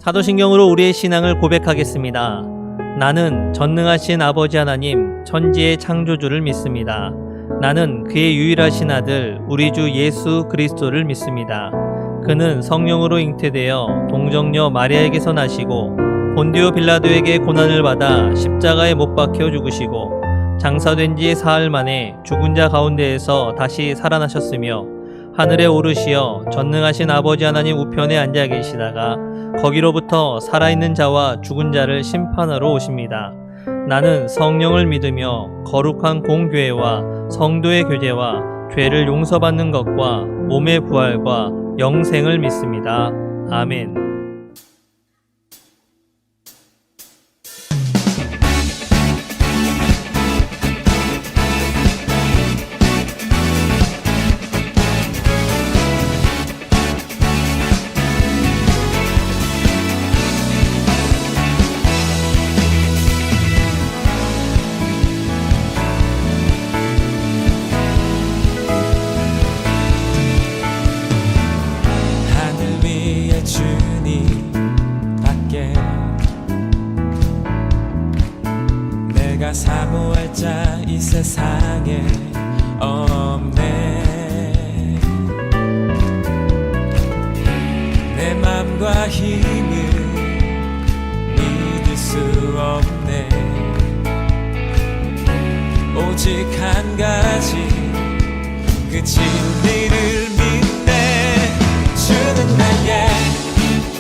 사도신경으로 우리의 신앙을 고백하겠습니다. 나는 전능하신 아버지 하나님 천지의 창조주를 믿습니다. 나는 그의 유일하신 아들 우리 주 예수 그리스도를 믿습니다. 그는 성령으로 잉태되어 동정녀 마리아에게서 나시고 본디오 빌라도에게 고난을 받아 십자가에 못 박혀 죽으시고 장사된 지 사흘 만에 죽은 자 가운데에서 다시 살아나셨으며 하늘에 오르시어 전능하신 아버지 하나님 우편에 앉아 계시다가 거기로부터 살아있는 자와 죽은 자를 심판하러 오십니다. 나는 성령을 믿으며 거룩한 공교회와 성도의 교제와 죄를 용서받는 것과 몸의 부활과 영생을 믿습니다. 아멘. 내가 사모할 자 이 세상에 없네. 내 맘과 힘을 믿을 수 없네. 오직 한 가지 그 진리를 믿네. 주는 나의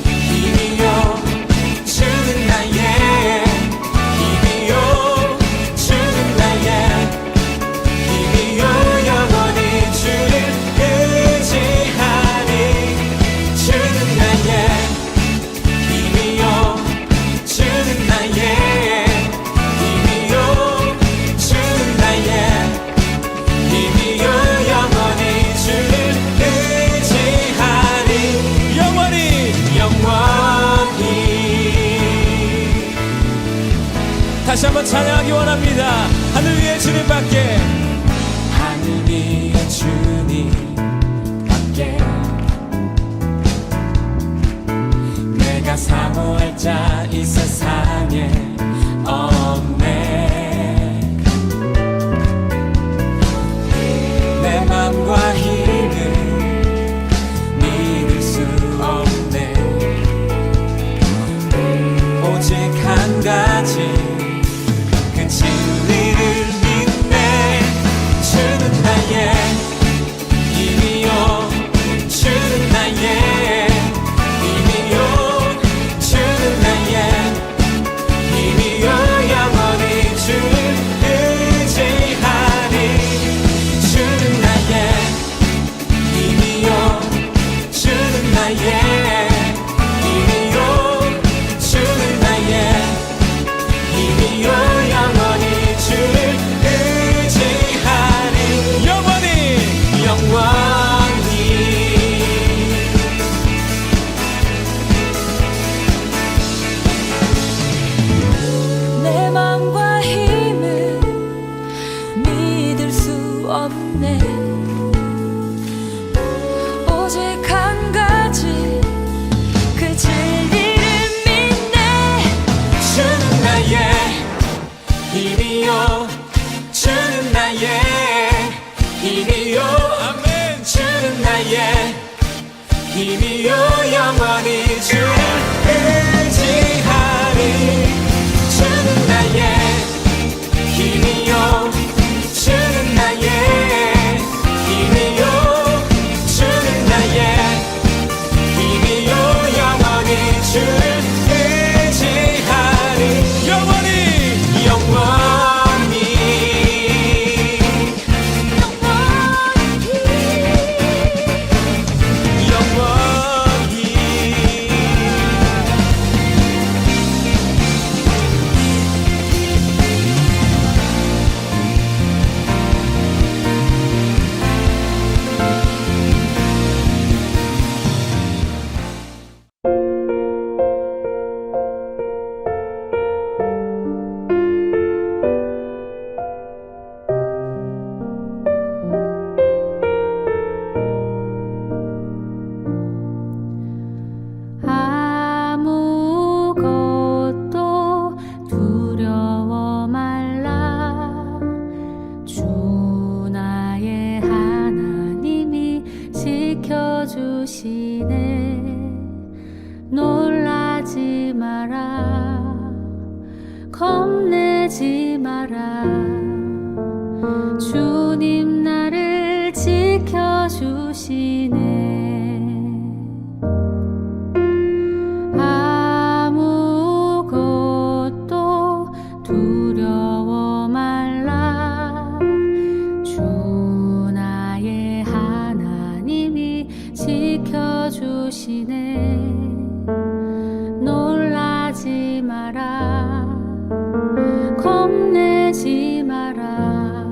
힘이요, 주는 나의 힘이요, 주는 나의 힘이요, 영원히 주를 의지하니. 주는 나의 힘이요, 주는 나의 힘이요, 주는 나의 힘이요, 영원히 주를 의지하니. 영원히 다시 한번 찬양하기 원합니다. 하늘 위에 주님밖에, 하늘 위에 주님밖에 내가 사모할 자 이 세상에 없네. 내 맘과 힘을 믿을 수 없네. 오직 한 가지 그 진리를 믿네. 주는 나의 힘이요, 주는 나의 힘이요, 주는 나의 힘이요, 영원히 주를 의지하니. 주는 나의 힘이요, 주는 나의 힘이요, 주는 나의 힘이요, 영원히 주를 의지하니. 영원히 내 맘과 힘을 믿을 수 없네. 오직 한 가지 그 진리를 믿네. 주는 나의 힘이요, 주는 나의 힘이요, 아멘. 주는 나의 힘이요, 영원히 주를 의지하니. 주는 나의 힘이요, 주는 나의 힘이요, 주는 나의 힘이요, 영원히 주를 의지하니. 영원히 아무것도 두려워 말라. 주 나의 하나님이 지켜주시네. 놀라지 마라, 겁내지 마라. 주님 나를 지켜주시네. 아무것도 두려워 말라. 주 나의 하나님이 지켜주시네. 놀라지 마라, 겁내지 마라.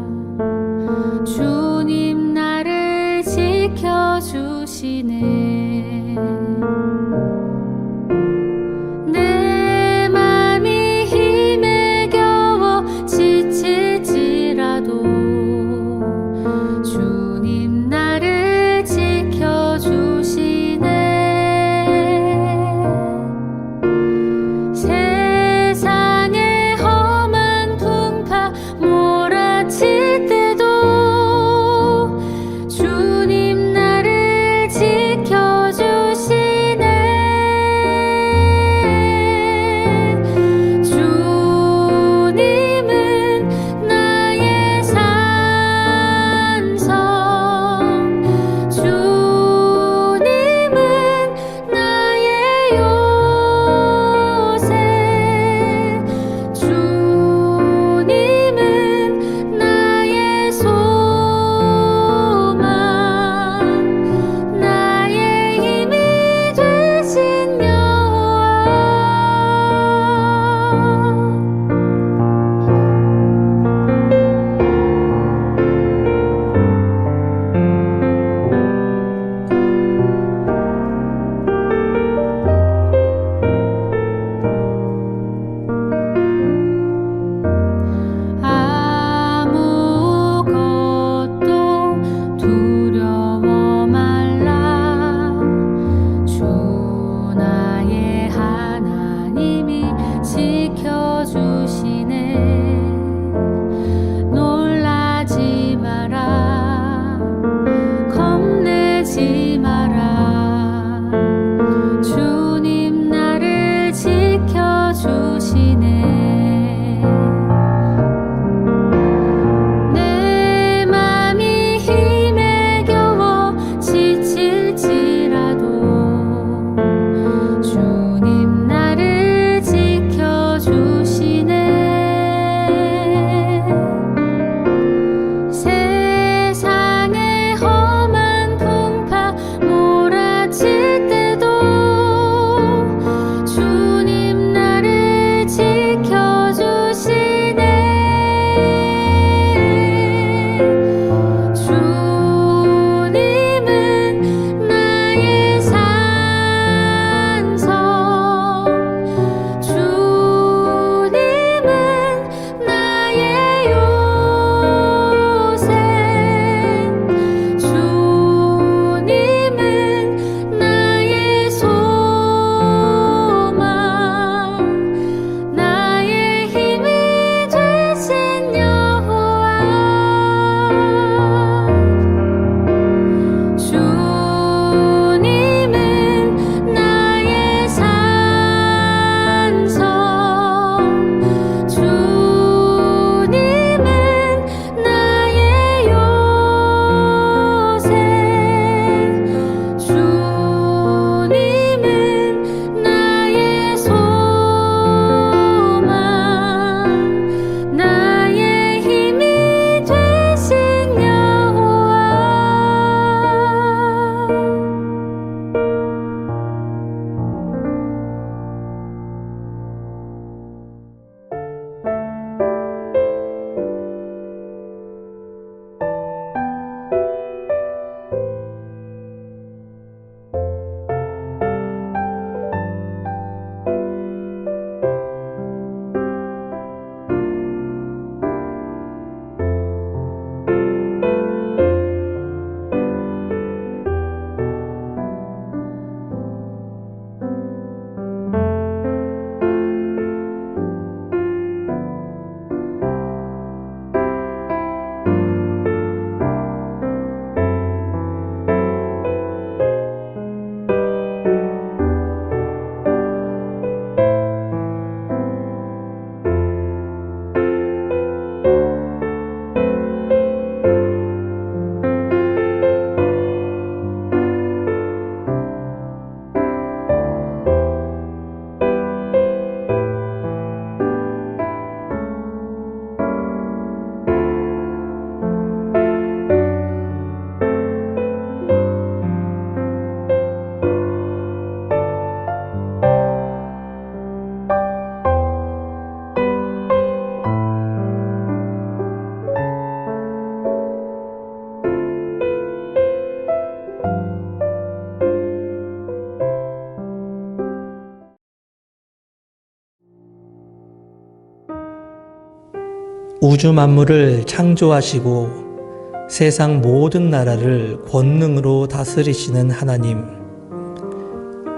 우주 만물을 창조하시고 세상 모든 나라를 권능으로 다스리시는 하나님,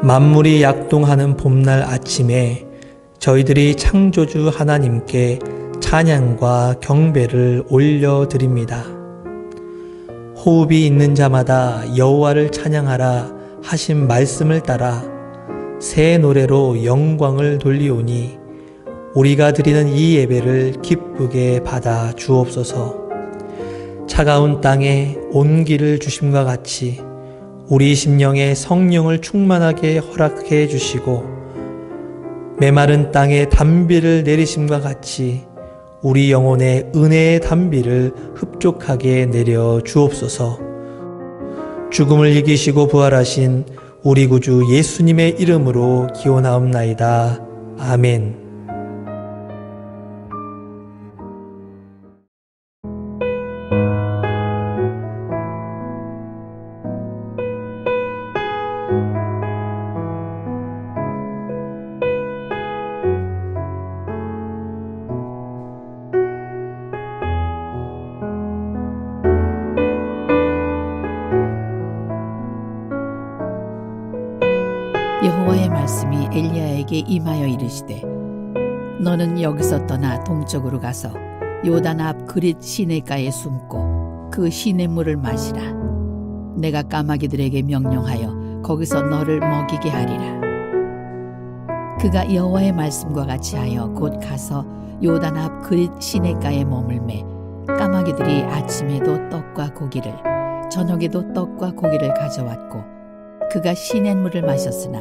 만물이 약동하는 봄날 아침에 저희들이 창조주 하나님께 찬양과 경배를 올려드립니다. 호흡이 있는 자마다 여호와를 찬양하라 하신 말씀을 따라 새 노래로 영광을 돌리오니 우리가 드리는 이 예배를 기쁘게 받아 주옵소서. 차가운 땅에 온기를 주심과 같이 우리 심령에 성령을 충만하게 허락해 주시고 메마른 땅에 단비를 내리심과 같이 우리 영혼에 은혜의 단비를 흡족하게 내려 주옵소서. 죽음을 이기시고 부활하신 우리 구주 예수님의 이름으로 기원하옵나이다. 아멘. 여호와의 말씀이 엘리야에게 임하여 이르시되 너는 여기서 떠나 동쪽으로 가서 요단 앞 그릿 시내가에 숨고 그 시냇물을 마시라. 내가 까마귀들에게 명령하여 거기서 너를 먹이게 하리라. 그가 여호와의 말씀과 같이 하여 곧 가서 요단 앞 그릿 시내가에 머물매 까마귀들이 아침에도 떡과 고기를 저녁에도 떡과 고기를 가져왔고 그가 시냇물을 마셨으나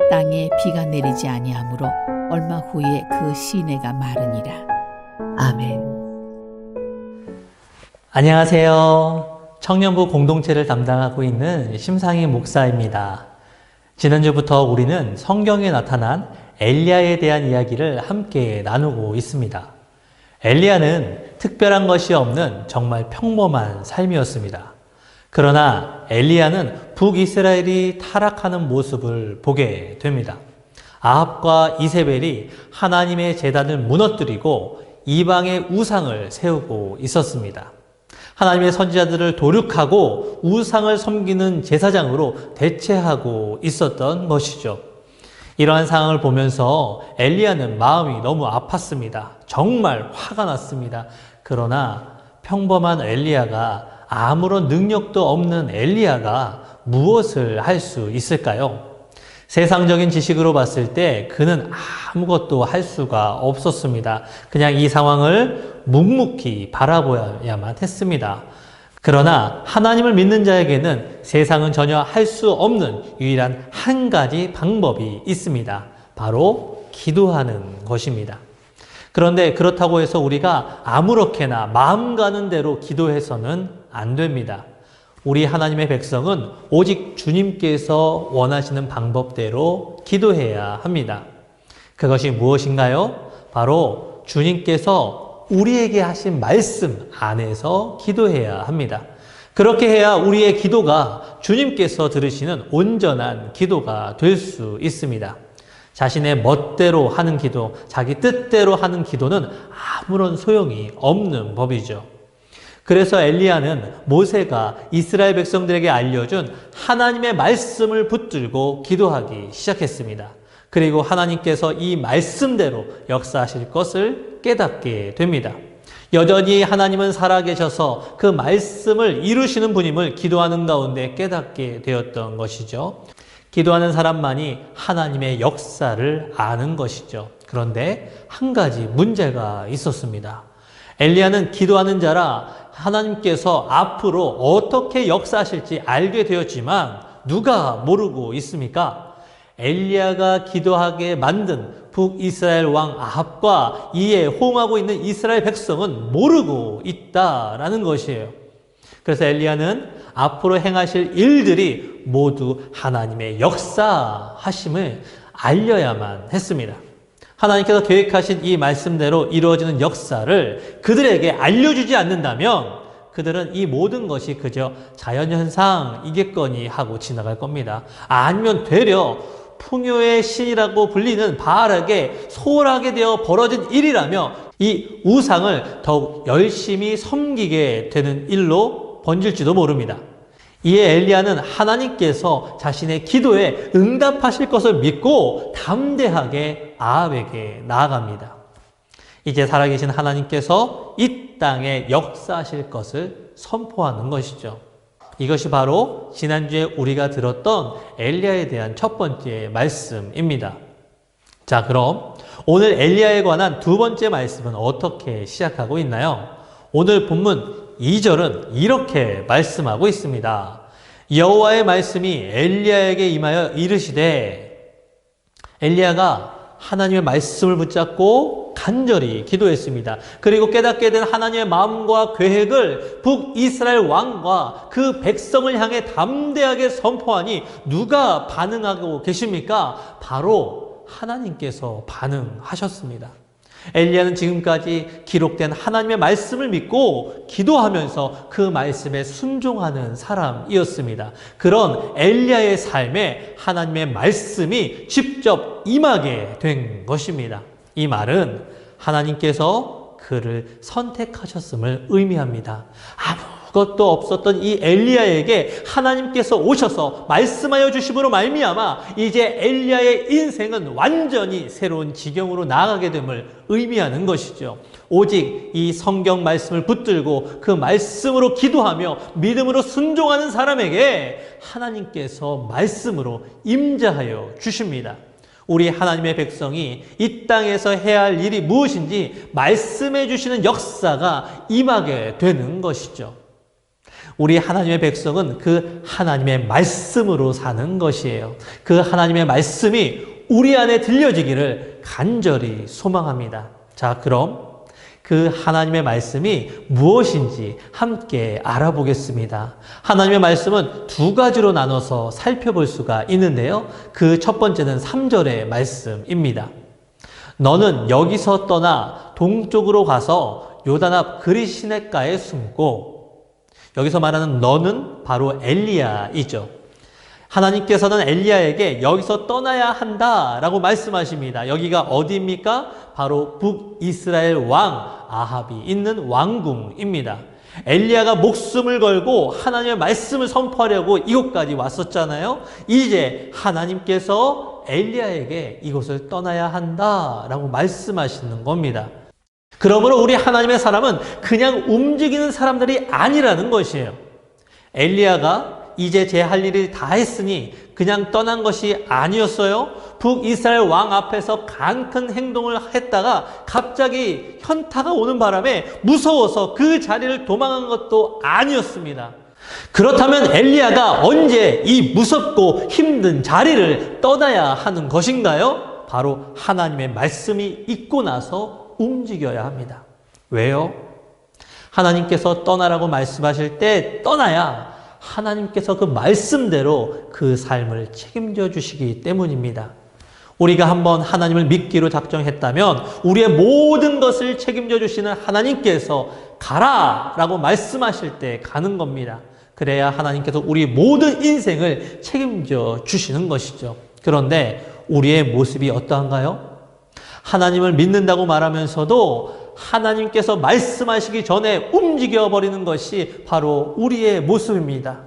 땅에 비가 내리지 아니하므로 얼마 후에 그 시내가 마르니라. 아멘. 안녕하세요. 청년부 공동체를 담당하고 있는 심상희 목사입니다. 지난주부터 우리는 성경에 나타난 엘리야에 대한 이야기를 함께 나누고 있습니다. 엘리야는 특별한 것이 없는 정말 평범한 삶이었습니다. 그러나 엘리야는 북이스라엘이 타락하는 모습을 보게 됩니다. 아합과 이세벨이 하나님의 제단을 무너뜨리고 이방의 우상을 세우고 있었습니다. 하나님의 선지자들을 도륙하고 우상을 섬기는 제사장으로 대체하고 있었던 것이죠. 이러한 상황을 보면서 엘리야는 마음이 너무 아팠습니다. 정말 화가 났습니다. 그러나 평범한 엘리야가 아무런 능력도 없는 엘리야가 무엇을 할 수 있을까요? 세상적인 지식으로 봤을 때 그는 아무것도 할 수가 없었습니다. 그냥 이 상황을 묵묵히 바라보야만 했습니다. 그러나 하나님을 믿는 자에게는 세상은 전혀 할 수 없는 유일한 한 가지 방법이 있습니다. 바로 기도하는 것입니다. 그런데 그렇다고 해서 우리가 아무렇게나 마음 가는 대로 기도해서는 안 됩니다. 우리 하나님의 백성은 오직 주님께서 원하시는 방법대로 기도해야 합니다. 그것이 무엇인가요? 바로 주님께서 우리에게 하신 말씀 안에서 기도해야 합니다. 그렇게 해야 우리의 기도가 주님께서 들으시는 온전한 기도가 될 수 있습니다. 자신의 멋대로 하는 기도, 자기 뜻대로 하는 기도는 아무런 소용이 없는 법이죠. 그래서 엘리야는 모세가 이스라엘 백성들에게 알려준 하나님의 말씀을 붙들고 기도하기 시작했습니다. 그리고 하나님께서 이 말씀대로 역사하실 것을 깨닫게 됩니다. 여전히 하나님은 살아계셔서 그 말씀을 이루시는 분임을 기도하는 가운데 깨닫게 되었던 것이죠. 기도하는 사람만이 하나님의 역사를 아는 것이죠. 그런데 한 가지 문제가 있었습니다. 엘리야는 기도하는 자라 하나님께서 앞으로 어떻게 역사하실지 알게 되었지만 누가 모르고 있습니까? 엘리야가 기도하게 만든 북이스라엘 왕 아합과 이에 호응하고 있는 이스라엘 백성은 모르고 있다라는 것이에요. 그래서 엘리야는 앞으로 행하실 일들이 모두 하나님의 역사하심을 알려야만 했습니다. 하나님께서 계획하신 이 말씀대로 이루어지는 역사를 그들에게 알려주지 않는다면 그들은 이 모든 것이 그저 자연현상이겠거니 하고 지나갈 겁니다. 아니면 되려 풍요의 신이라고 불리는 바알에게 소홀하게 되어 벌어진 일이라며 이 우상을 더욱 열심히 섬기게 되는 일로 번질지도 모릅니다. 이에 엘리야는 하나님께서 자신의 기도에 응답하실 것을 믿고 담대하게 아합에게 나아갑니다. 이제 살아계신 하나님께서 이 땅에 역사하실 것을 선포하는 것이죠. 이것이 바로 지난주에 우리가 들었던 엘리야에 대한 첫 번째 말씀입니다. 자, 그럼 오늘 엘리야에 관한 두 번째 말씀은 어떻게 시작하고 있나요? 오늘 본문 2절은 이렇게 말씀하고 있습니다. 여호와의 말씀이 엘리야에게 임하여 이르시되, 엘리야가 하나님의 말씀을 붙잡고 간절히 기도했습니다. 그리고 깨닫게 된 하나님의 마음과 계획을 북이스라엘 왕과 그 백성을 향해 담대하게 선포하니 누가 반응하고 계십니까? 바로 하나님께서 반응하셨습니다. 엘리야는 지금까지 기록된 하나님의 말씀을 믿고 기도하면서 그 말씀에 순종하는 사람이었습니다. 그런 엘리야의 삶에 하나님의 말씀이 직접 임하게 된 것입니다. 이 말은 하나님께서 그를 선택하셨음을 의미합니다. 아무것도 없었던 이 엘리야에게 하나님께서 오셔서 말씀하여 주심으로 말미암아 이제 엘리야의 인생은 완전히 새로운 지경으로 나아가게 됨을 의미하는 것이죠. 오직 이 성경 말씀을 붙들고 그 말씀으로 기도하며 믿음으로 순종하는 사람에게 하나님께서 말씀으로 임재하여 주십니다. 우리 하나님의 백성이 이 땅에서 해야 할 일이 무엇인지 말씀해 주시는 역사가 임하게 되는 것이죠. 우리 하나님의 백성은 그 하나님의 말씀으로 사는 것이에요. 그 하나님의 말씀이 우리 안에 들려지기를 간절히 소망합니다. 자, 그럼 그 하나님의 말씀이 무엇인지 함께 알아보겠습니다. 하나님의 말씀은 두 가지로 나눠서 살펴볼 수가 있는데요. 그 첫 번째는 3절의 말씀입니다. 너는 여기서 떠나 동쪽으로 가서 요단 앞 그릿 시냇가에 숨고, 여기서 말하는 너는 바로 엘리야이죠. 하나님께서는 엘리야에게 여기서 떠나야 한다라고 말씀하십니다. 여기가 어디입니까? 바로 북이스라엘 왕 아합이 있는 왕궁입니다. 엘리야가 목숨을 걸고 하나님의 말씀을 선포하려고 이곳까지 왔었잖아요. 이제 하나님께서 엘리야에게 이곳을 떠나야 한다라고 말씀하시는 겁니다. 그러므로 우리 하나님의 사람은 그냥 움직이는 사람들이 아니라는 것이에요. 엘리야가 이제 제 할 일을 다 했으니 그냥 떠난 것이 아니었어요. 북이스라엘 왕 앞에서 간큰 행동을 했다가 갑자기 현타가 오는 바람에 무서워서 그 자리를 도망한 것도 아니었습니다. 그렇다면 엘리야가 언제 이 무섭고 힘든 자리를 떠나야 하는 것인가요? 바로 하나님의 말씀이 있고 나서 움직여야 합니다. 왜요? 하나님께서 떠나라고 말씀하실 때 떠나야 하나님께서 그 말씀대로 그 삶을 책임져 주시기 때문입니다. 우리가 한번 하나님을 믿기로 작정했다면 우리의 모든 것을 책임져 주시는 하나님께서 가라라고 말씀하실 때 가는 겁니다. 그래야 하나님께서 우리 모든 인생을 책임져 주시는 것이죠. 그런데 우리의 모습이 어떠한가요? 하나님을 믿는다고 말하면서도 하나님께서 말씀하시기 전에 움직여버리는 것이 바로 우리의 모습입니다.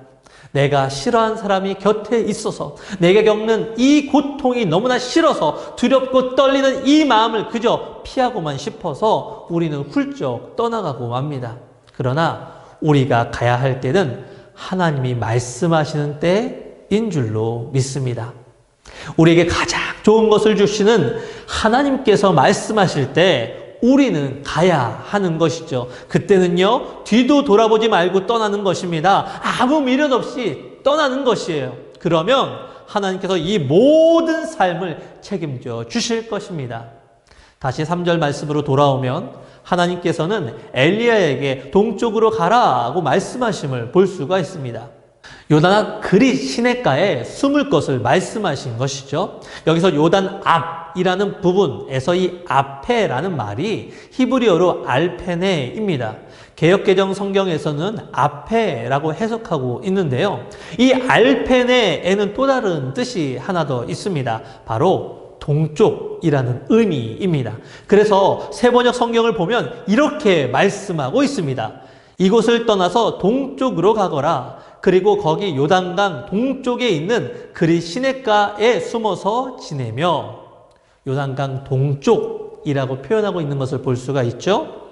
내가 싫어하는 사람이 곁에 있어서 내가 겪는 이 고통이 너무나 싫어서 두렵고 떨리는 이 마음을 그저 피하고만 싶어서 우리는 훌쩍 떠나가고 맙니다. 그러나 우리가 가야 할 때는 하나님이 말씀하시는 때인 줄로 믿습니다. 우리에게 가장 좋은 것을 주시는 하나님께서 말씀하실 때 우리는 가야 하는 것이죠. 그때는요, 뒤도 돌아보지 말고 떠나는 것입니다. 아무 미련 없이 떠나는 것이에요. 그러면 하나님께서 이 모든 삶을 책임져 주실 것입니다. 다시 3절 말씀으로 돌아오면 하나님께서는 엘리야에게 동쪽으로 가라고 말씀하심을 볼 수가 있습니다. 요단 앞 그릿 시냇가에 숨을 것을 말씀하신 것이죠. 여기서 요단 앞이라는 부분에서 이 앞에라는 말이 히브리어로 알페네입니다. 개역개정 성경에서는 아페라고 해석하고 있는데요. 이 알페네에는 또 다른 뜻이 하나 더 있습니다. 바로 동쪽이라는 의미입니다. 그래서 세번역 성경을 보면 이렇게 말씀하고 있습니다. 이곳을 떠나서 동쪽으로 가거라. 그리고 거기 요단강 동쪽에 있는 그리 시냇가에 숨어서 지내며, 요단강 동쪽이라고 표현하고 있는 것을 볼 수가 있죠.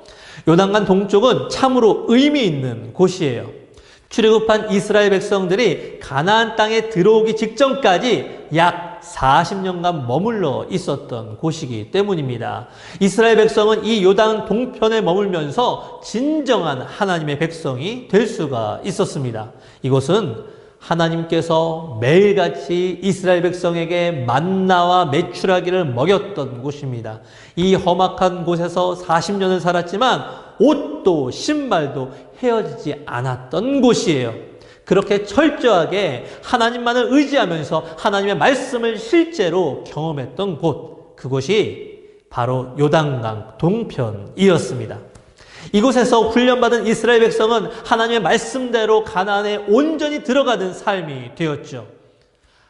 요단강 동쪽은 참으로 의미 있는 곳이에요. 출애굽한 이스라엘 백성들이 가나안 땅에 들어오기 직전까지 약 40년간 머물러 있었던 곳이기 때문입니다. 이스라엘 백성은 이 요단 동편에 머물면서 진정한 하나님의 백성이 될 수가 있었습니다. 이곳은 하나님께서 매일같이 이스라엘 백성에게 만나와 메추라기를 먹였던 곳입니다. 이 험악한 곳에서 40년을 살았지만 옷도 신발도 헤어지지 않았던 곳이에요. 그렇게 철저하게 하나님만을 의지하면서 하나님의 말씀을 실제로 경험했던 곳, 그곳이 바로 요단강 동편이었습니다. 이곳에서 훈련받은 이스라엘 백성은 하나님의 말씀대로 가나안에 온전히 들어가는 삶이 되었죠.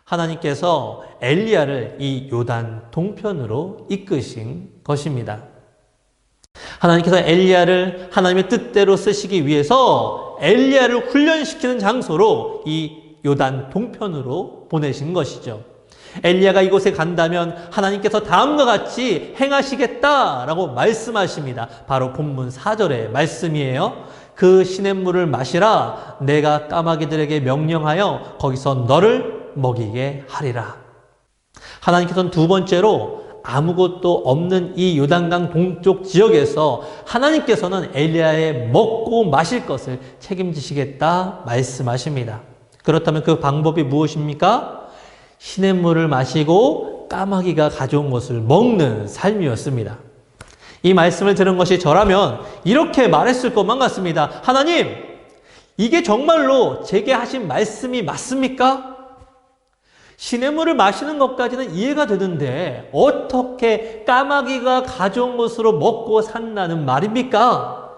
하나님께서 엘리야를 이 요단 동편으로 이끄신 것입니다. 하나님께서 엘리야를 하나님의 뜻대로 쓰시기 위해서 엘리야를 훈련시키는 장소로 이 요단 동편으로 보내신 것이죠. 엘리야가 이곳에 간다면 하나님께서 다음과 같이 행하시겠다라고 말씀하십니다. 바로 본문 4절의 말씀이에요. 그 시냇물을 마시라. 내가 까마귀들에게 명령하여 거기서 너를 먹이게 하리라. 하나님께서는 두 번째로 아무것도 없는 이 요단강 동쪽 지역에서 하나님께서는 엘리야의 먹고 마실 것을 책임지시겠다 말씀하십니다. 그렇다면 그 방법이 무엇입니까? 시냇물을 마시고 까마귀가 가져온 것을 먹는 삶이었습니다. 이 말씀을 들은 것이 저라면 이렇게 말했을 것만 같습니다. 하나님, 이게 정말로 제게 하신 말씀이 맞습니까? 시냇물을 마시는 것까지는 이해가 되는데 어떻게 까마귀가 가져온 것으로 먹고 산다는 말입니까?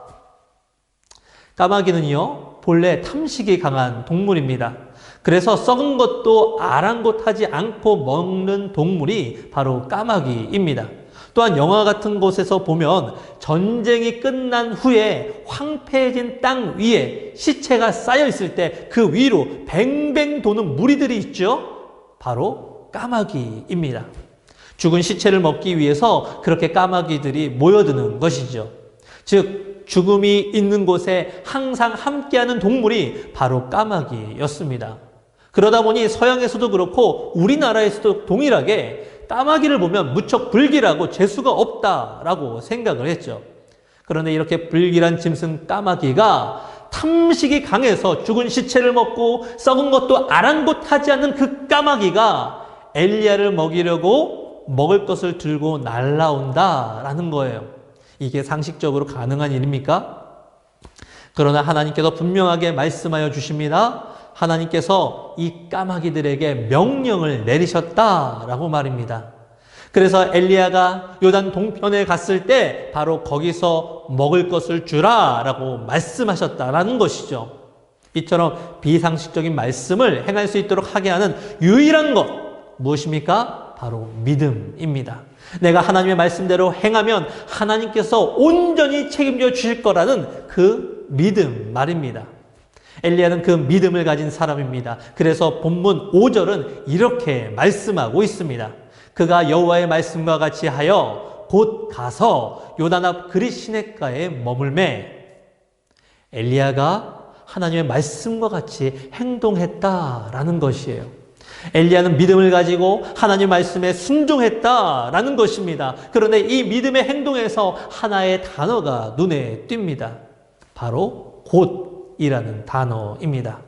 까마귀는요, 본래 탐식이 강한 동물입니다. 그래서 썩은 것도 아랑곳하지 않고 먹는 동물이 바로 까마귀입니다. 또한 영화 같은 곳에서 보면 전쟁이 끝난 후에 황폐해진 땅 위에 시체가 쌓여 있을 때 그 위로 뱅뱅 도는 무리들이 있죠. 바로 까마귀입니다. 죽은 시체를 먹기 위해서 그렇게 까마귀들이 모여드는 것이죠. 즉 죽음이 있는 곳에 항상 함께하는 동물이 바로 까마귀였습니다. 그러다 보니 서양에서도 그렇고 우리나라에서도 동일하게 까마귀를 보면 무척 불길하고 재수가 없다라고 생각을 했죠. 그런데 이렇게 불길한 짐승 까마귀가 탐식이 강해서 죽은 시체를 먹고 썩은 것도 아랑곳하지 않는 그 까마귀가 엘리야를 먹이려고 먹을 것을 들고 날아온다라는 거예요. 이게 상식적으로 가능한 일입니까? 그러나 하나님께서 분명하게 말씀하여 주십니다. 하나님께서 이 까마귀들에게 명령을 내리셨다라고 말입니다. 그래서 엘리야가 요단 동편에 갔을 때 바로 거기서 먹을 것을 주라라고 말씀하셨다라는 것이죠. 이처럼 비상식적인 말씀을 행할 수 있도록 하게 하는 유일한 것 무엇입니까? 바로 믿음입니다. 내가 하나님의 말씀대로 행하면 하나님께서 온전히 책임져 주실 거라는 그 믿음 말입니다. 엘리야는 그 믿음을 가진 사람입니다. 그래서 본문 5절은 이렇게 말씀하고 있습니다. 그가 여호와의 말씀과 같이 하여 곧 가서 요단 앞 그릿 시냇가에 머물매. 엘리야가 하나님의 말씀과 같이 행동했다라는 것이에요. 엘리야는 믿음을 가지고 하나님 말씀에 순종했다라는 것입니다. 그런데 이 믿음의 행동에서 하나의 단어가 눈에 띕니다. 바로 곧이라는 단어입니다.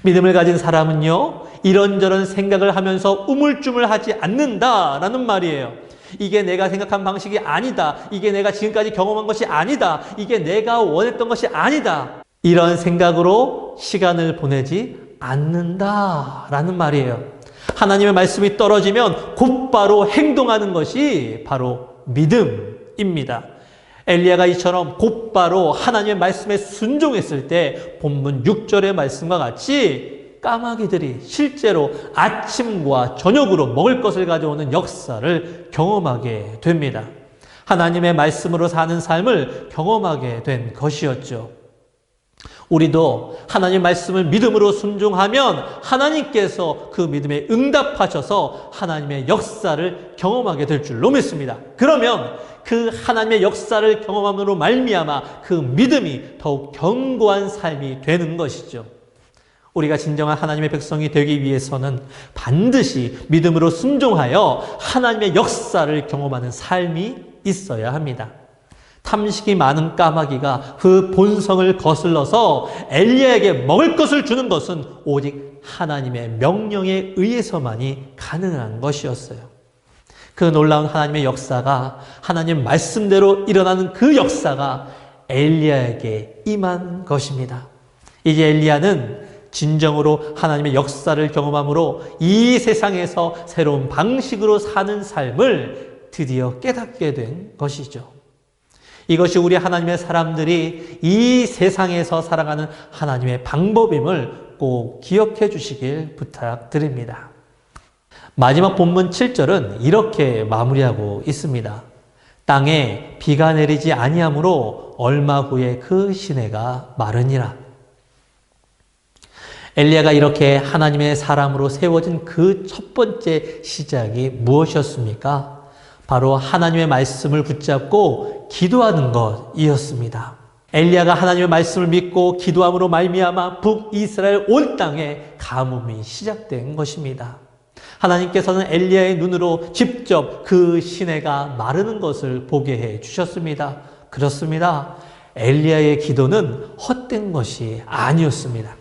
믿음을 가진 사람은요, 이런저런 생각을 하면서 우물쭈물하지 않는다라는 말이에요. 이게 내가 생각한 방식이 아니다. 이게 내가 지금까지 경험한 것이 아니다. 이게 내가 원했던 것이 아니다. 이런 생각으로 시간을 보내지 않는다라는 말이에요. 하나님의 말씀이 떨어지면 곧바로 행동하는 것이 바로 믿음입니다. 엘리야가 이처럼 곧바로 하나님의 말씀에 순종했을 때 본문 6절의 말씀과 같이 까마귀들이 실제로 아침과 저녁으로 먹을 것을 가져오는 역사를 경험하게 됩니다. 하나님의 말씀으로 사는 삶을 경험하게 된 것이었죠. 우리도 하나님 말씀을 믿음으로 순종하면 하나님께서 그 믿음에 응답하셔서 하나님의 역사를 경험하게 될 줄로 믿습니다. 그러면 그 하나님의 역사를 경험함으로 말미암아 그 믿음이 더욱 견고한 삶이 되는 것이죠. 우리가 진정한 하나님의 백성이 되기 위해서는 반드시 믿음으로 순종하여 하나님의 역사를 경험하는 삶이 있어야 합니다. 탐식이 많은 까마귀가 그 본성을 거슬러서 엘리야에게 먹을 것을 주는 것은 오직 하나님의 명령에 의해서만이 가능한 것이었어요. 그 놀라운 하나님의 역사가 하나님 말씀대로 일어나는 그 역사가 엘리야에게 임한 것입니다. 이제 엘리야는 진정으로 하나님의 역사를 경험함으로 이 세상에서 새로운 방식으로 사는 삶을 드디어 깨닫게 된 것이죠. 이것이 우리 하나님의 사람들이 이 세상에서 살아가는 하나님의 방법임을 꼭 기억해 주시길 부탁드립니다. 마지막 본문 7절은 이렇게 마무리하고 있습니다. 땅에 비가 내리지 아니하므로 얼마 후에 그 시내가 마르니라. 엘리야가 이렇게 하나님의 사람으로 세워진 그 첫 번째 시작이 무엇이었습니까? 바로 하나님의 말씀을 붙잡고 기도하는 것이었습니다. 엘리야가 하나님의 말씀을 믿고 기도함으로 말미암아 북이스라엘 온 땅에 가뭄이 시작된 것입니다. 하나님께서는 엘리야의 눈으로 직접 그 시내가 마르는 것을 보게 해 주셨습니다. 그렇습니다. 엘리야의 기도는 헛된 것이 아니었습니다.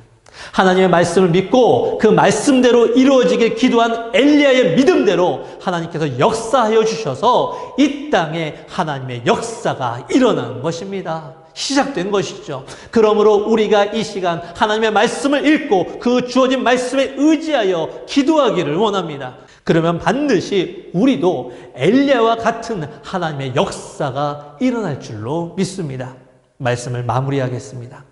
하나님의 말씀을 믿고 그 말씀대로 이루어지길 기도한 엘리야의 믿음대로 하나님께서 역사하여 주셔서 이 땅에 하나님의 역사가 일어난 것입니다. 시작된 것이죠. 그러므로 우리가 이 시간 하나님의 말씀을 읽고 그 주어진 말씀에 의지하여 기도하기를 원합니다. 그러면 반드시 우리도 엘리야와 같은 하나님의 역사가 일어날 줄로 믿습니다. 말씀을 마무리하겠습니다.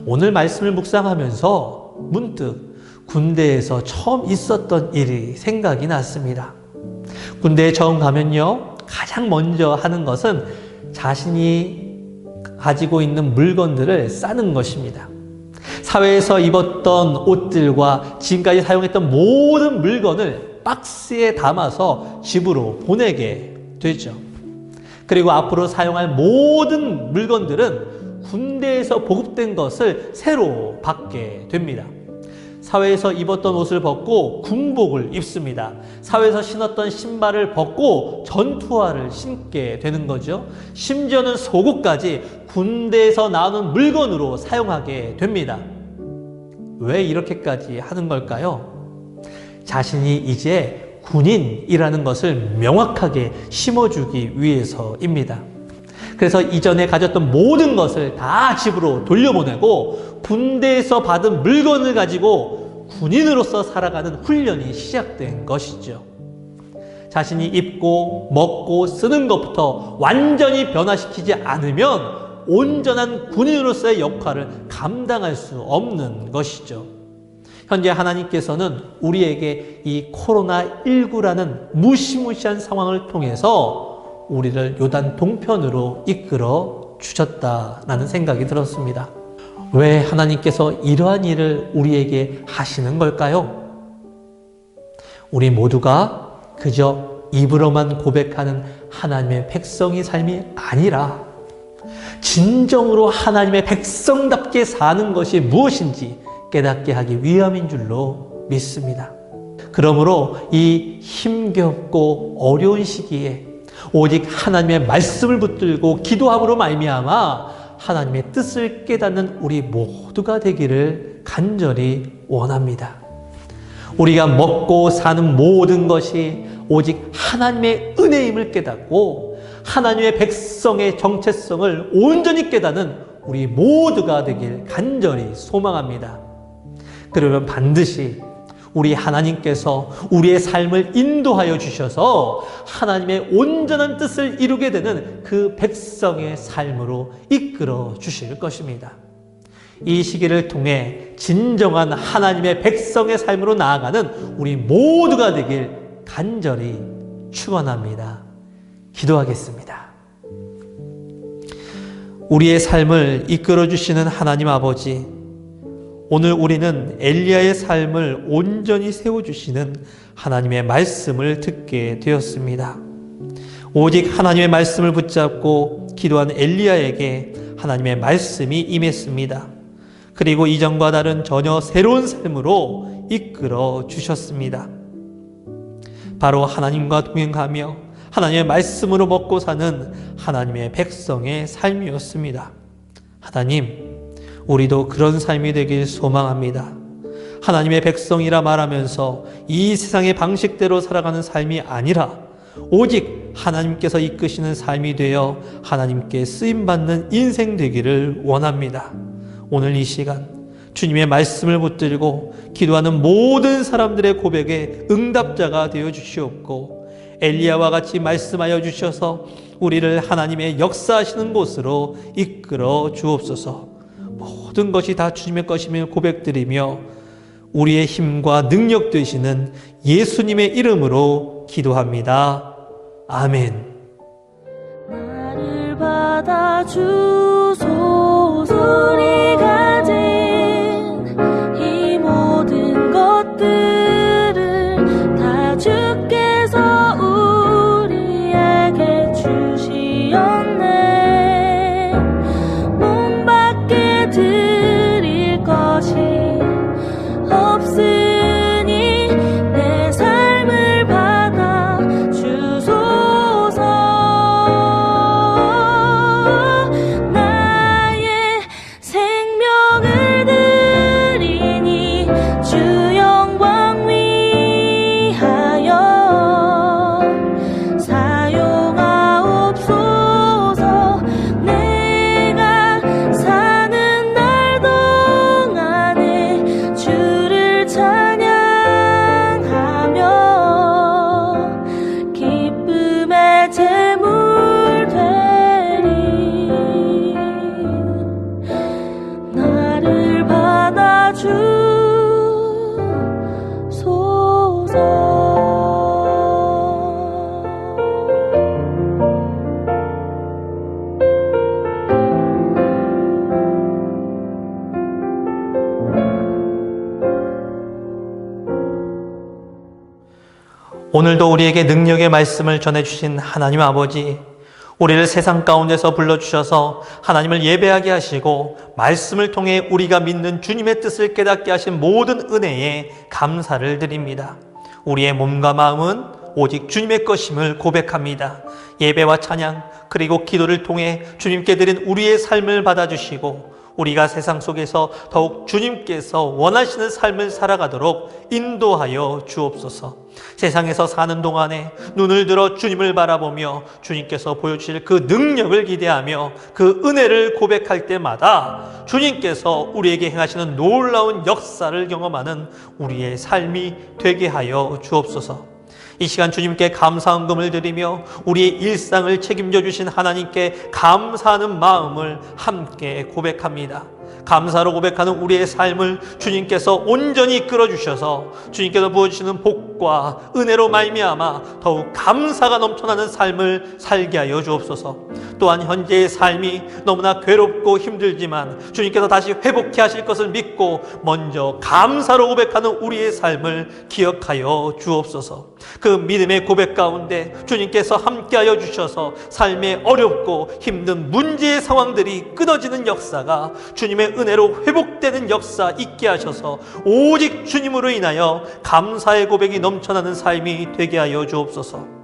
오늘 말씀을 묵상하면서 문득 군대에서 처음 있었던 일이 생각이 났습니다. 군대에 처음 가면요, 가장 먼저 하는 것은 자신이 가지고 있는 물건들을 싸는 것입니다. 사회에서 입었던 옷들과 지금까지 사용했던 모든 물건을 박스에 담아서 집으로 보내게 되죠. 그리고 앞으로 사용할 모든 물건들은 군대에서 보급된 것을 새로 받게 됩니다. 사회에서 입었던 옷을 벗고 군복을 입습니다. 사회에서 신었던 신발을 벗고 전투화를 신게 되는 거죠. 심지어는 속옷까지 군대에서 나오는 물건으로 사용하게 됩니다. 왜 이렇게까지 하는 걸까요? 자신이 이제 군인이라는 것을 명확하게 심어주기 위해서입니다. 그래서 이전에 가졌던 모든 것을 다 집으로 돌려보내고 군대에서 받은 물건을 가지고 군인으로서 살아가는 훈련이 시작된 것이죠. 자신이 입고 먹고 쓰는 것부터 완전히 변화시키지 않으면 온전한 군인으로서의 역할을 감당할 수 없는 것이죠. 현재 하나님께서는 우리에게 이 코로나19라는 무시무시한 상황을 통해서 우리를 요단 동편으로 이끌어 주셨다라는 생각이 들었습니다. 왜 하나님께서 이러한 일을 우리에게 하시는 걸까요? 우리 모두가 그저 입으로만 고백하는 하나님의 백성의 삶이 아니라 진정으로 하나님의 백성답게 사는 것이 무엇인지 깨닫게 하기 위함인 줄로 믿습니다. 그러므로 이 힘겹고 어려운 시기에 오직 하나님의 말씀을 붙들고 기도함으로 말미암아 하나님의 뜻을 깨닫는 우리 모두가 되기를 간절히 원합니다. 우리가 먹고 사는 모든 것이 오직 하나님의 은혜임을 깨닫고 하나님의 백성의 정체성을 온전히 깨닫는 우리 모두가 되길 간절히 소망합니다. 그러면 반드시 우리 하나님께서 우리의 삶을 인도하여 주셔서 하나님의 온전한 뜻을 이루게 되는 그 백성의 삶으로 이끌어 주실 것입니다. 이 시기를 통해 진정한 하나님의 백성의 삶으로 나아가는 우리 모두가 되길 간절히 축원합니다. 기도하겠습니다. 우리의 삶을 이끌어 주시는 하나님 아버지, 오늘 우리는 엘리야의 삶을 온전히 세워주시는 하나님의 말씀을 듣게 되었습니다. 오직 하나님의 말씀을 붙잡고 기도한 엘리야에게 하나님의 말씀이 임했습니다. 그리고 이전과 다른 전혀 새로운 삶으로 이끌어 주셨습니다. 바로 하나님과 동행하며 하나님의 말씀으로 먹고 사는 하나님의 백성의 삶이었습니다. 하나님, 우리도 그런 삶이 되길 소망합니다. 하나님의 백성이라 말하면서 이 세상의 방식대로 살아가는 삶이 아니라 오직 하나님께서 이끄시는 삶이 되어 하나님께 쓰임받는 인생 되기를 원합니다. 오늘 이 시간 주님의 말씀을 붙들고 기도하는 모든 사람들의 고백에 응답자가 되어 주시옵고, 엘리야와 같이 말씀하여 주셔서 우리를 하나님의 역사하시는 곳으로 이끌어 주옵소서. 모든 것이 다 주님의 것임을 고백드리며 우리의 힘과 능력 되시는 예수님의 이름으로 기도합니다. 아멘. 나를 받아주소서. 우리 가진 이 모든 것들을 다 주께서 우리에게 주시었네. 몸 밖에 드릴 것이 없으니 내 삶을 받아 주소서. 나의 생명을 드리니 주 영광 위하여 사용하옵소서. 내가 사는 날 동안에 주를 찬양하며 기쁨의 제물 되리. 나를 오늘도 우리에게 능력의 말씀을 전해주신 하나님 아버지, 우리를 세상 가운데서 불러주셔서 하나님을 예배하게 하시고 말씀을 통해 우리가 믿는 주님의 뜻을 깨닫게 하신 모든 은혜에 감사를 드립니다. 우리의 몸과 마음은 오직 주님의 것임을 고백합니다. 예배와 찬양 그리고 기도를 통해 주님께 드린 우리의 삶을 받아주시고 우리가 세상 속에서 더욱 주님께서 원하시는 삶을 살아가도록 인도하여 주옵소서. 세상에서 사는 동안에 눈을 들어 주님을 바라보며 주님께서 보여주실 그 능력을 기대하며 그 은혜를 고백할 때마다 주님께서 우리에게 행하시는 놀라운 역사를 경험하는 우리의 삶이 되게 하여 주옵소서. 이 시간 주님께 감사헌금을 드리며 우리의 일상을 책임져 주신 하나님께 감사하는 마음을 함께 고백합니다. 감사로 고백하는 우리의 삶을 주님께서 온전히 이끌어 주셔서 주님께서 부어주시는 복과 은혜로 말미암아 더욱 감사가 넘쳐나는 삶을 살게 하여 주옵소서. 또한 현재의 삶이 너무나 괴롭고 힘들지만 주님께서 다시 회복해 하실 것을 믿고 먼저 감사로 고백하는 우리의 삶을 기억하여 주옵소서. 그 믿음의 고백 가운데 주님께서 함께하여 주셔서 삶의 어렵고 힘든 문제의 상황들이 끊어지는 역사가 주님의 은혜로 회복되는 역사 있게 하셔서 오직 주님으로 인하여 감사의 고백이 넘쳐나는 삶이 되게 하여 주옵소서.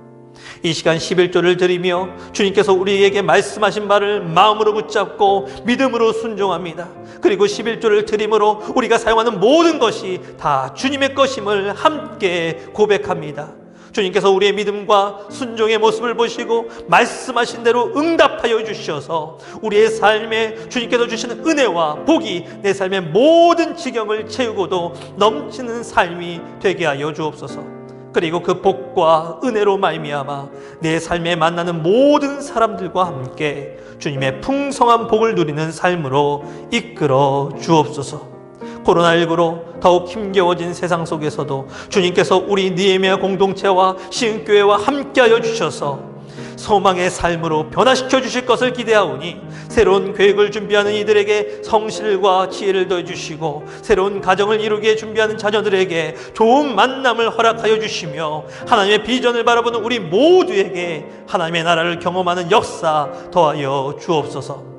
이 시간 11조를 드리며 주님께서 우리에게 말씀하신 바를 마음으로 붙잡고 믿음으로 순종합니다. 그리고 11조를 드림으로 우리가 사용하는 모든 것이 다 주님의 것임을 함께 고백합니다. 주님께서 우리의 믿음과 순종의 모습을 보시고 말씀하신 대로 응답하여 주셔서 우리의 삶에 주님께서 주시는 은혜와 복이 내 삶의 모든 지경을 채우고도 넘치는 삶이 되게 하여 주옵소서. 그리고 그 복과 은혜로 말미암아 내 삶에 만나는 모든 사람들과 함께 주님의 풍성한 복을 누리는 삶으로 이끌어 주옵소서. 코로나19로 더욱 힘겨워진 세상 속에서도 주님께서 우리 느헤미야 공동체와 시흥교회와 함께하여 주셔서 소망의 삶으로 변화시켜 주실 것을 기대하오니 새로운 계획을 준비하는 이들에게 성실과 지혜를 더해주시고 새로운 가정을 이루기에 준비하는 자녀들에게 좋은 만남을 허락하여 주시며 하나님의 비전을 바라보는 우리 모두에게 하나님의 나라를 경험하는 역사 더하여 주옵소서.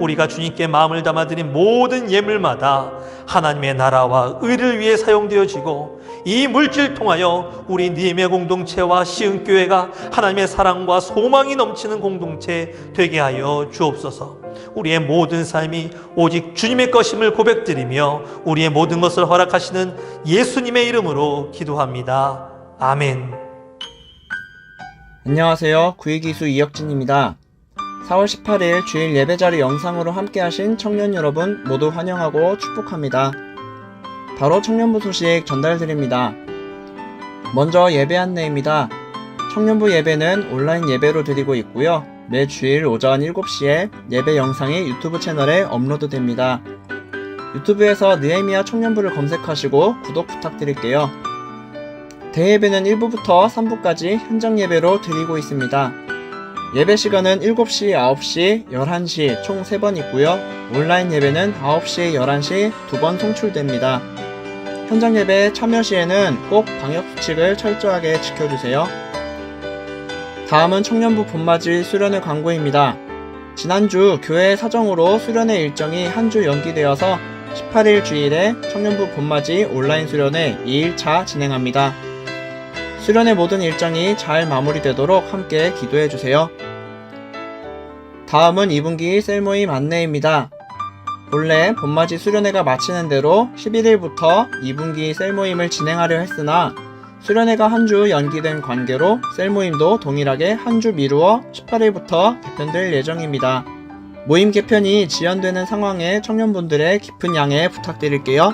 우리가 주님께 마음을 담아드린 모든 예물마다 하나님의 나라와 의를 위해 사용되어지고 이 물질 통하여 우리 느헤미야 공동체와 시흥교회가 하나님의 사랑과 소망이 넘치는 공동체 되게 하여 주옵소서. 우리의 모든 삶이 오직 주님의 것임을 고백드리며 우리의 모든 것을 허락하시는 예수님의 이름으로 기도합니다. 아멘. 안녕하세요. 구의기수 이혁진입니다. 4월 18일 주일 예배자리 영상으로 함께하신 청년 여러분 모두 환영하고 축복합니다. 바로 청년부 소식 전달드립니다. 먼저 예배 안내입니다. 청년부 예배는 온라인 예배로 드리고 있고요. 매 주일 오전 7시에 예배 영상이 유튜브 채널에 업로드됩니다. 유튜브에서 느헤미야 청년부를 검색하시고 구독 부탁드릴게요. 대예배는 1부부터 3부까지 현장 예배로 드리고 있습니다. 예배 시간은 7시, 9시, 11시 총 3번 있고요. 온라인 예배는 9시, 11시 2번 송출됩니다. 현장 예배 참여 시에는 꼭 방역수칙을 철저하게 지켜주세요. 다음은 청년부 봄맞이 수련회 광고입니다. 지난주 교회 사정으로 수련회 일정이 한 주 연기되어서 18일 주일에 청년부 봄맞이 온라인 수련회 2일차 진행합니다. 수련회 모든 일정이 잘 마무리되도록 함께 기도해주세요. 다음은 2분기 셀모임 안내입니다. 본래 봄맞이 수련회가 마치는 대로 11일부터 2분기 셀모임을 진행하려 했으나 수련회가 한 주 연기된 관계로 셀모임도 동일하게 한 주 미루어 18일부터 개편될 예정입니다. 모임 개편이 지연되는 상황에 청년분들의 깊은 양해 부탁드릴게요.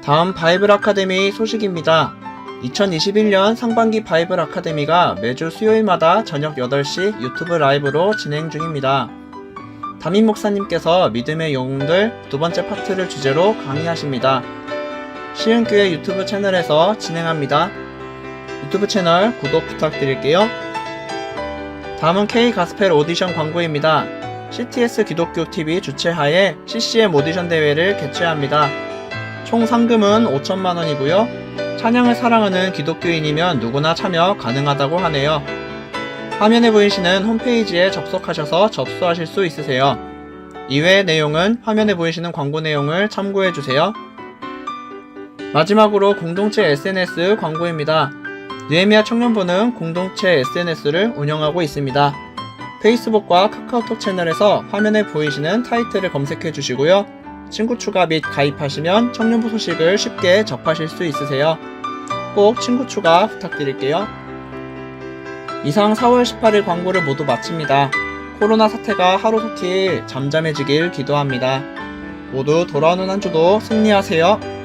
다음 바이블 아카데미 소식입니다. 2021년 상반기 바이블 아카데미가 매주 수요일마다 저녁 8시 유튜브 라이브로 진행 중입니다. 담임 목사님께서 믿음의 영웅들 두 번째 파트를 주제로 강의하십니다. 시흥교회 유튜브 채널에서 진행합니다. 유튜브 채널 구독 부탁드릴게요. 다음은 K가스펠 오디션 광고입니다. CTS 기독교TV 주최하에 CCM 오디션 대회를 개최합니다. 총 상금은 5천만원이고요. 찬양을 사랑하는 기독교인이면 누구나 참여 가능하다고 하네요. 화면에 보이시는 홈페이지에 접속하셔서 접수하실 수 있으세요. 이외의 내용은 화면에 보이시는 광고 내용을 참고해주세요. 마지막으로 공동체 SNS 광고입니다. 느헤미야 청년부는 공동체 SNS를 운영하고 있습니다. 페이스북과 카카오톡 채널에서 화면에 보이시는 타이틀을 검색해 주시고요. 친구 추가 및 가입하시면 청년부 소식을 쉽게 접하실 수 있으세요. 꼭 친구 추가 부탁드릴게요. 이상 4월 18일 광고를 모두 마칩니다. 코로나 사태가 하루속히 잠잠해지길 기도합니다. 모두 돌아오는 한 주도 승리하세요.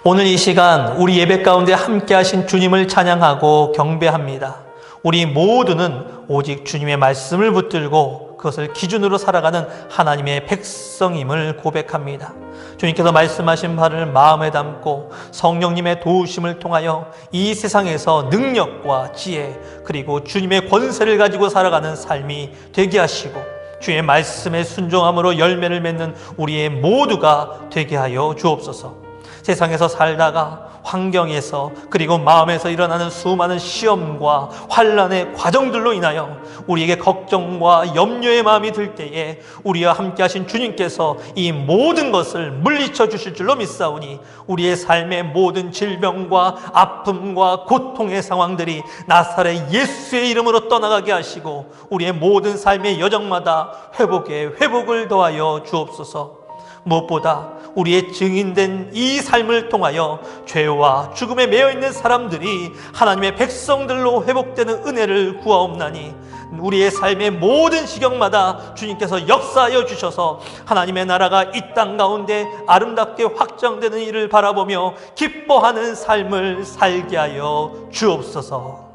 오늘 이 시간 우리 예배 가운데 함께 하신 주님을 찬양하고 경배합니다. 우리 모두는 오직 주님의 말씀을 붙들고 그것을 기준으로 살아가는 하나님의 백성임을 고백합니다. 주님께서 말씀하신 바를 마음에 담고 성령님의 도우심을 통하여 이 세상에서 능력과 지혜 그리고 주님의 권세를 가지고 살아가는 삶이 되게 하시고 주의 말씀에 순종함으로 열매를 맺는 우리의 모두가 되게 하여 주옵소서. 세상에서 살다가 환경에서 그리고 마음에서 일어나는 수많은 시험과 환난의 과정들로 인하여 우리에게 걱정과 염려의 마음이 들 때에 우리와 함께 하신 주님께서 이 모든 것을 물리쳐 주실 줄로 믿사오니 우리의 삶의 모든 질병과 아픔과 고통의 상황들이 나사렛 예수의 이름으로 떠나가게 하시고 우리의 모든 삶의 여정마다 회복에 회복을 더하여 주옵소서. 무엇보다 우리의 증인된 이 삶을 통하여 죄와 죽음에 매여있는 사람들이 하나님의 백성들로 회복되는 은혜를 구하옵나니 우리의 삶의 모든 시경마다 주님께서 역사하여 주셔서 하나님의 나라가 이 땅 가운데 아름답게 확장되는 일을 바라보며 기뻐하는 삶을 살게 하여 주옵소서.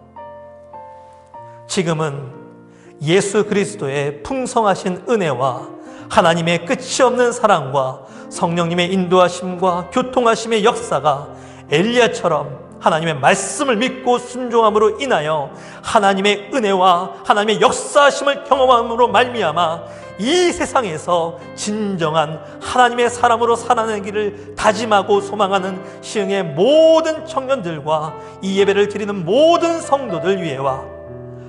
지금은 예수 그리스도의 풍성하신 은혜와 하나님의 끝이 없는 사랑과 성령님의 인도하심과 교통하심의 역사가 엘리야처럼 하나님의 말씀을 믿고 순종함으로 인하여 하나님의 은혜와 하나님의 역사하심을 경험함으로 말미암아 이 세상에서 진정한 하나님의 사람으로 살아내기를 다짐하고 소망하는 시흥의 모든 청년들과 이 예배를 드리는 모든 성도들 위해와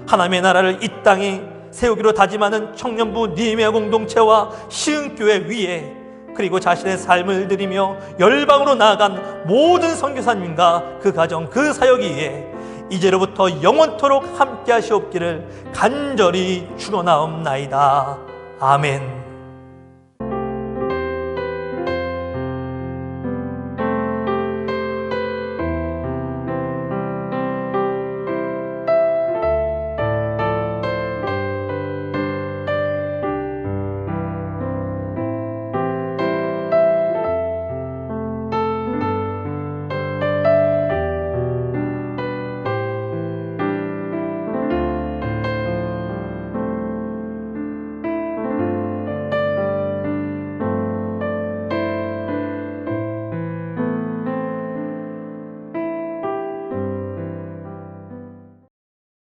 하나님의 나라를 이 땅에 세우기로 다짐하는 청년부 니에미아 공동체와 시흥교회 위에 그리고 자신의 삶을 드리며 열방으로 나아간 모든 선교사님과 그 가정 그 사역 위에 이제로부터 영원토록 함께 하시옵기를 간절히 축원하옵나이다. 아멘.